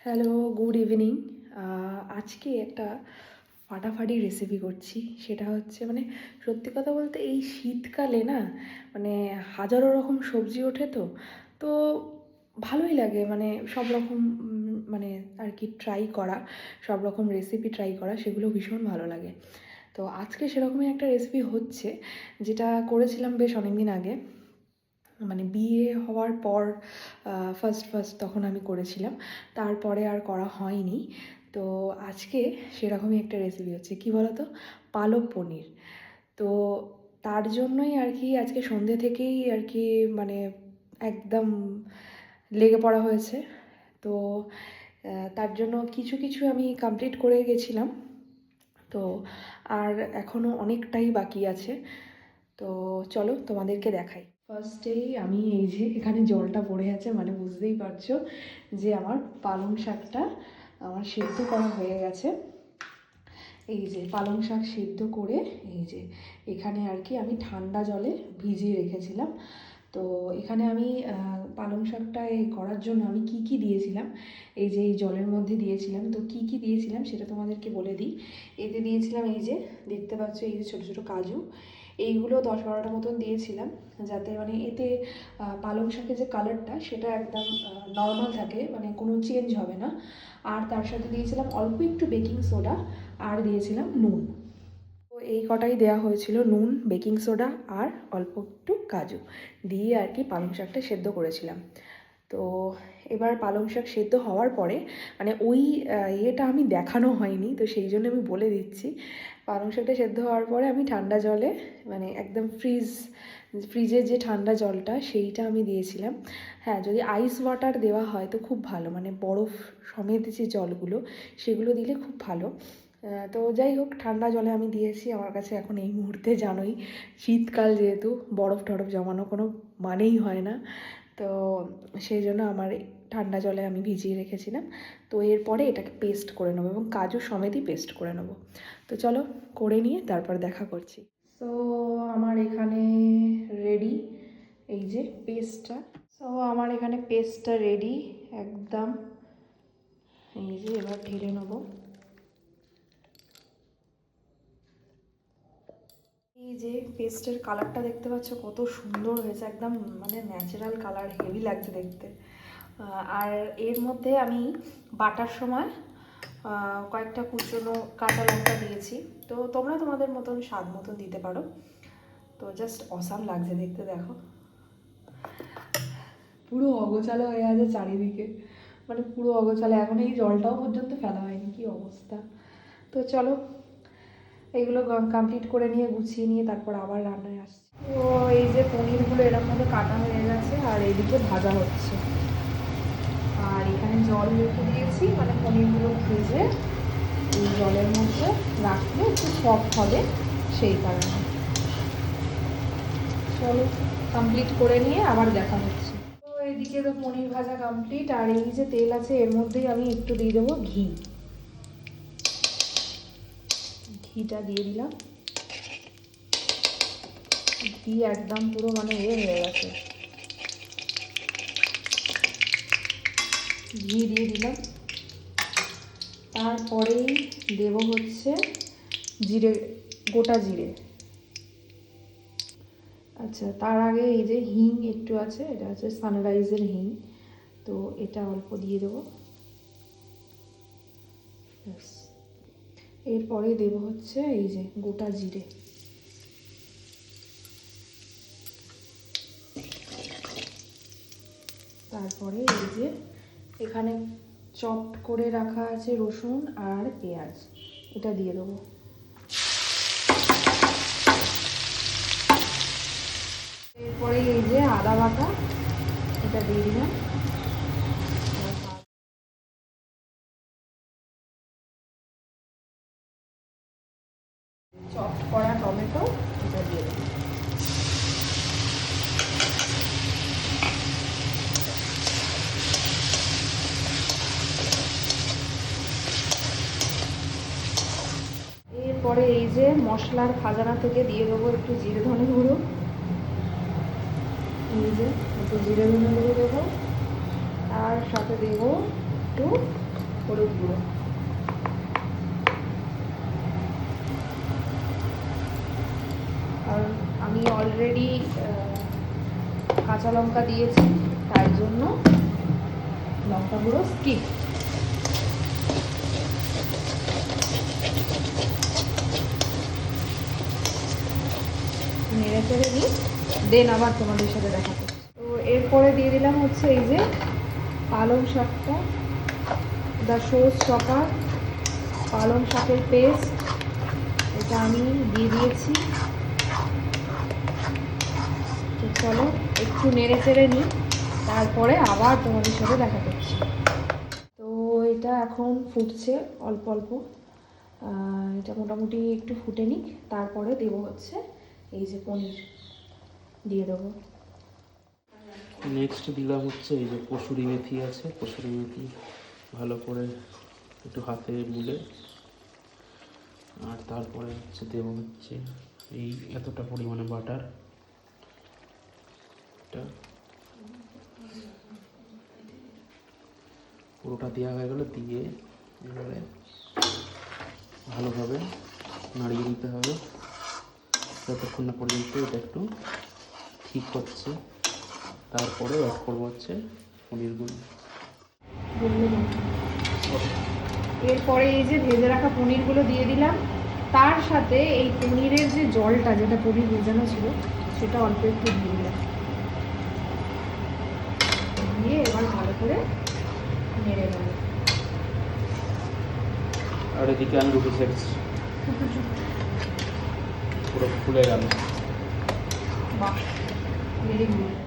Hello, good evening. আজকে একটা ফাটাফাটি রেসিপি করছি। সেটা হচ্ছে সত্যি কথা বলতে এই শীতকালে না মানে হাজারো রকম সবজি ওঠে তো। তো ভালোই লাগে সব রকম আর কি ট্রাই করা, সব রকম রেসিপি ট্রাই করা সেগুলো ভীষণ ভালো লাগে। তো আজকে সেরকমই একটা রেসিপি হচ্ছে যেটা করেছিলাম বেশ অনেকদিন আগে। বিয়ে হওয়ার পর ফার্স্ট তখন আমি করেছিলাম। তারপরে আর করা হয়নি। তো আজকে সেরকমই একটা রেসিপি হচ্ছে, কী বলো তো? পালক পনির। তো তার জন্যই আর কি আজকে সন্ধ্যে থেকেই আর কি মানে একদম লেগে পড়া হয়েছে। তো তার জন্য কিছু কিছু আমি কমপ্লিট করে গেছিলাম। তো আর এখনও অনেকটাই বাকি আছে। তো চলো তোমাদেরকে দেখাই। ফার্স্টেই আমি এই যে এখানে জলটা পড়ে আছে, বুঝতেই পারছো যে আমার পালং শাকটা আমার সেদ্ধ করা হয়ে গেছে। এই যে পালং শাক সেদ্ধ করে এই যে এখানে আর কি আমি ঠান্ডা জলে ভিজিয়ে রেখেছিলাম। তো এখানে আমি পালং শাকটা করার জন্য আমি কি কি দিয়েছিলাম এই যে এই জলের মধ্যে দিয়েছিলাম। তো কি কি দিয়েছিলাম সেটা তোমাদেরকে বলে দিই। এতে দিয়েছিলাম এই যে দেখতে পাচ্ছ এই যে ছোটো ছোটো কাজু, এইগুলো 10-12টা মতন দিয়েছিলাম, যাতে এতে পালং শাকের যে কালারটা সেটা একদম নর্মাল থাকে, কোনো চেঞ্জ হবে না। আর তার সাথে দিয়েছিলাম অল্প একটু বেকিং সোডা, আর দিয়েছিলাম নুন। তো এই কটাই দেওয়া হয়েছিল, নুন, বেকিং সোডা আর অল্প একটু কাজু দিয়ে আর কি পালং শাকটা সেদ্ধ করেছিলাম। তো এবার পালং শাক সেদ্ধ হওয়ার পরে ওই ইয়েটা আমি দেখানো হয়নি, তো সেই জন্য আমি বলে দিচ্ছি। পালং শাকটা সেদ্ধ হওয়ার পরে আমি ঠান্ডা জলে একদম ফ্রিজের যে ঠান্ডা জলটা সেইটা আমি দিয়েছিলাম। হ্যাঁ, যদি আইস ওয়াটার দেওয়া হয় তো খুব ভালো, বরফ সমেত যে জলগুলো সেগুলো দিলে খুব ভালো। তো যাই হোক, ঠান্ডা জলে আমি দিয়েছি। আমার কাছে এখন এই মুহূর্তে জানোই শীতকাল, যেহেতু বরফ টরফ জমানো কোনো মানেই হয় না। তো সেই জন্য আমার ঠান্ডা জলে আমি ভিজিয়ে রেখেছিলাম। তো এরপরে এটাকে পেস্ট করে নেবো এবং কাজু সমেতই পেস্ট করে নেবো। তো চলো করে নিয়ে তারপর দেখা করছি। তো আমার এখানে রেডি এই যে পেস্টটা। তো আমার এখানে পেস্টটা রেডি একদম। এই যে এবার ঢেলে নেবো। এই যে পেস্টের কালারটা দেখতে পাচ্ছ কত সুন্দর হয়েছে, একদম ন্যাচারাল কালার, হেভি লাগছে দেখতে। আর এর মধ্যে আমি বাটার সময় কয়েকটা কুচনো কাঁচা লঙ্কা দিয়েছি। তো তোমরা তোমাদের মতন স্বাদ মতন দিতে পারো। তো জাস্ট অসাম লাগছে দেখতে, দেখো পুরো অগোছালো হয়ে আছে চারিদিকে, পুরো অগোছালো। এখন এই জলটাও পর্যন্ত ফেলা হয়নি, কি অবস্থা। তো চলো এইগুলো কমপ্লিট করে নিয়ে গুছিয়ে নিয়ে তারপর আবার রান্নায় আসছি। তো এই যে পনিরগুলো এরকমভাবে কাটা হয়ে গেছে আর এইদিকে ভাজা হচ্ছে। আর এখানে জল রেখে দিয়েছি, পনিরগুলো ভেজে এই জলের মধ্যে রাখলে একটু সফট হবে, সেই কারণে। চলো কমপ্লিট করে নিয়ে আবার দেখা হচ্ছে। তো এদিকে তো পনির ভাজা কমপ্লিট, আর এই যে তেল আছে এর মধ্যেই আমি একটু দিয়ে দেবো ঘি। ঘিটা দিয়ে দিলাম। ঘি একদম পুরো হয়ে গেছে। ঘি দিয়ে দিলাম। তারপরেই দেব হচ্ছে জিরে, গোটা জিরে। আচ্ছা, তার আগে এই যে হিং একটু আছে, এটা হচ্ছে সানরাইজের হিং, তো এটা অল্প দিয়ে দেবো। এরপরে দেব হচ্ছে এই যে গোটা জিরে। তারপরে এই যে এখানে চপ করে রাখা আছে রসুন আর পেঁয়াজ, এটা দিয়ে দেবো। এরপরে এই যে আদা বাটা, এটা দিয়ে দিলাম। চপ করা টমেটো, এটা দিয়ে দেবো। এরপরে এই যে মশলার খাজানা থেকে দিয়ে দেবো একটু জিরে ধনে গুঁড়ো। এই যে একটু জিরে ধনে গুঁড়ো দেবো, তার সাথে দেবো একটু হলুদ গুঁড়ো। আর আমি অলরেডি কাঁচা লঙ্কা দিয়েছি, তাই জন্য লঙ্কা গুঁড়ো স্কিপ। নেড়ে চেড়ে নিই, দেন আবার তোমাদের সাথে দেখাবো। তো এরপরে দিয়ে দিলাম হচ্ছে এই যে পালং শাকটা, দ্য শো স্টপার পালং শাকের পেস্ট, এটা আমি দিয়ে দিয়েছি। তো চলো একটু নেড়ে চেড়ে নিই, তারপরে আবার তোমাদের সাথে দেখা করছি। তো এটা এখন ফুটছে অল্প অল্প, এটা মোটামুটি একটু ফুটে নিক, তারপরে দেবো হচ্ছে এই যে পনির দিয়ে দেবো। নেক্সট দিলাম হচ্ছে এই যে কসুরি মেথি আছে, কসুরি মেথি ভালো করে একটু হাতে মুলে, আর তারপরে হচ্ছে দেবো হচ্ছে এই এতটা পরিমাণে বাটার। এটা পুরোটা দেওয়া হয়ে গেল, দিয়ে এবারে ভালোভাবে নাড়িয়ে দিতে হবে যতক্ষণ না পর্যন্ত এটা একটু ঠিক হচ্ছে। তারপরে অ্যাড করবো হচ্ছে পনিরগুলো। এরপরে এই যে ভেজে রাখা পনিরগুলো দিয়ে দিলাম, তার সাথে এই পনিরের যে জলটা, যেটা পনির ভেজানো ছিল, সেটা অল্প একটু দিয়ে দিলাম, দিয়ে এবার ভালো করে নেড়ে নেব। আর এদিকে আমি রুটি সেকছি, পুরো ফুলে গেল। বাহ, ভেরি গুড।